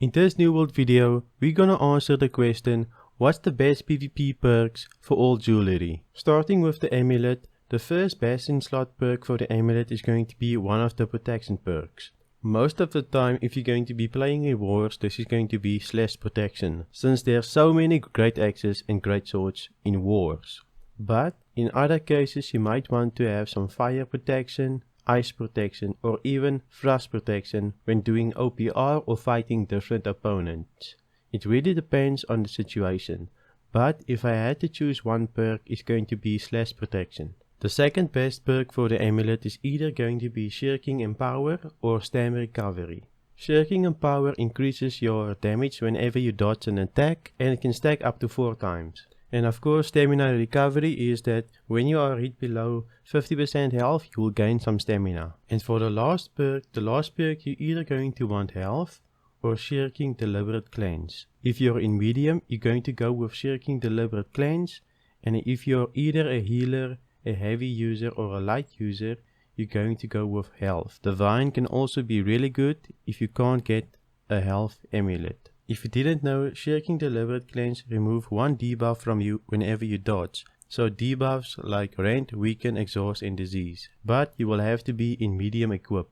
In this new world video, we're gonna answer the question, what's the best PvP perks for all jewelry? Starting with the amulet, the first best in slot perk for the amulet is going to be one of the protection perks. Most of the time, if you're going to be playing in wars, this is going to be slash protection, since there are so many great axes and great swords in wars. But in other cases, you might want to have some fire protection, ice protection, or even frost protection when doing OPR or fighting different opponents. It really depends on the situation, but if I had to choose one perk, it's going to be slash protection. The second best perk for the amulet is either going to be Shirking Empower or Stamina Recovery. Shirking Empower increases your damage whenever you dodge an attack, and it can stack up to 4 times. And of course, Stamina Recovery is that when you are hit below 50% health, you will gain some stamina. And for the last perk you're either going to want health or Shirking Deliberate Cleanse. If you're in medium, you're going to go with Shirking Deliberate Cleanse, and if you're either a healer, a heavy user or a light user, you're going to go with health. Divine can also be really good if you can't get a health amulet. If you didn't know, Shirking Deliberate Cleanse remove one debuff from you whenever you dodge. So debuffs like rend, weaken, exhaust and disease. But you will have to be in medium equip.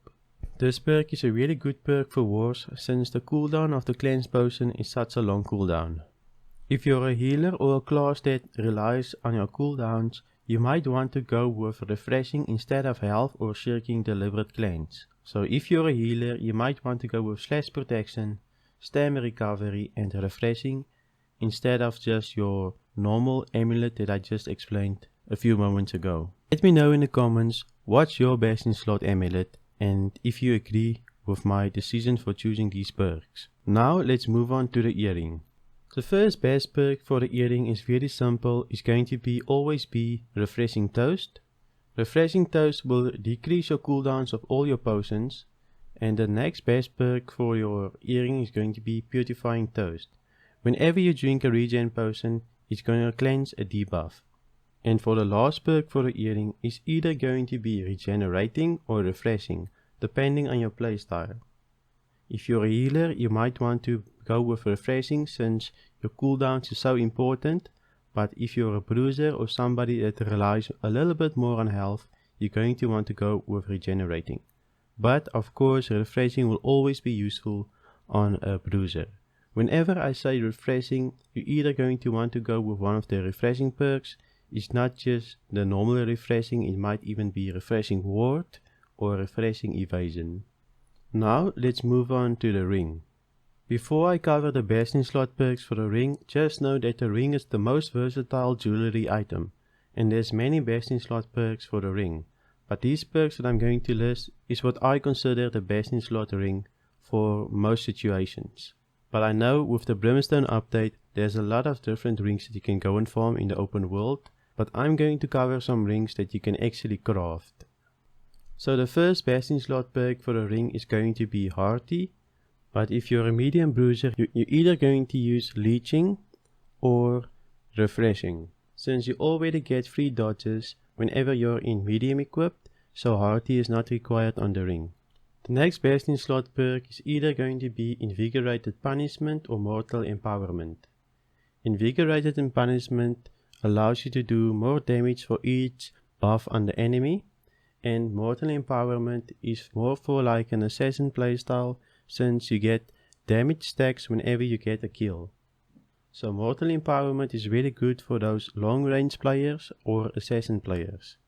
This perk is a really good perk for wars, since the cooldown of the cleanse potion is such a long cooldown. If you're a healer or a class that relies on your cooldowns, you might want to go with Refreshing instead of health or Shirking Deliberate Cleanse. So if you're a healer, you might want to go with slash protection, Stamina Recovery and Refreshing instead of just your normal amulet that I just explained a few moments ago. Let me know in the comments what's your best in slot amulet and if you agree with my decision for choosing these perks. Now let's move on to the earring. The first best perk for the earring is very simple. It's going to always be Refreshing Toast. Refreshing Toast will decrease your cooldowns of all your potions. And the next best perk for your earring is going to be Purifying Toast. Whenever you drink a regen potion, it's going to cleanse a debuff. And for the last perk for the earring is either going to be Regenerating or Refreshing, depending on your playstyle. If you're a healer, you might want to go with Refreshing since your cooldowns is so important. But if you're a bruiser or somebody that relies a little bit more on health, you're going to want to go with Regenerating. But of course, Refreshing will always be useful on a bruiser. Whenever I say Refreshing, you're either going to want to go with one of the Refreshing perks. It's not just the normal Refreshing, it might even be Refreshing Ward or Refreshing Evasion. Now let's move on to the ring. Before I cover the best in slot perks for the ring, just know that the ring is the most versatile jewelry item, and there's many best in slot perks for the ring. But these perks that I'm going to list is what I consider the best in slot ring for most situations. But I know with the Brimstone update there's a lot of different rings that you can go and farm in the open world, but I'm going to cover some rings that you can actually craft. So the first best in slot perk for the ring is going to be Hearty, but if you're a medium bruiser, you're either going to use Leeching or Refreshing, since you already get free dodges whenever you're in medium equipped, so Hearty is not required on the ring. The next best in slot perk is either going to be Invigorated Punishment or Mortal Empowerment. Invigorated Punishment allows you to do more damage for each buff on the enemy, and Mortal Empowerment is more for like an assassin playstyle, since you get damage stacks whenever you get a kill. So Mortal Empowerment is really good for those long range players or assassin players.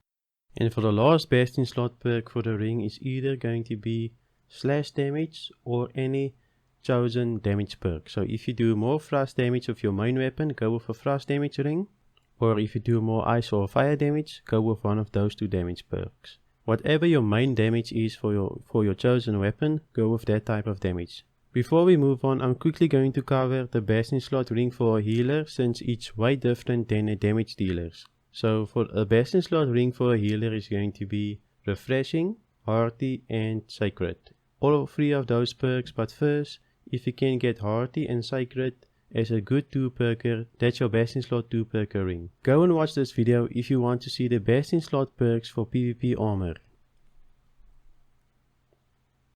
And for the last best in slot perk for the ring is either going to be slash damage or any chosen damage perk. So if you do more frost damage with your main weapon, go with a frost damage ring. Or if you do more ice or fire damage, go with one of those two damage perks. Whatever your main damage is for your chosen weapon, go with that type of damage. Before we move on, I'm quickly going to cover the best in slot ring for a healer, since it's way different than a damage dealers. So for a best in slot ring for a healer is going to be Refreshing, Hearty and Sacred. All 3 of those perks, but first, if you can get Hearty and Sacred as a good 2-perker, that's your best in slot 2-perker ring. Go and watch this video if you want to see the best in slot perks for PvP armor.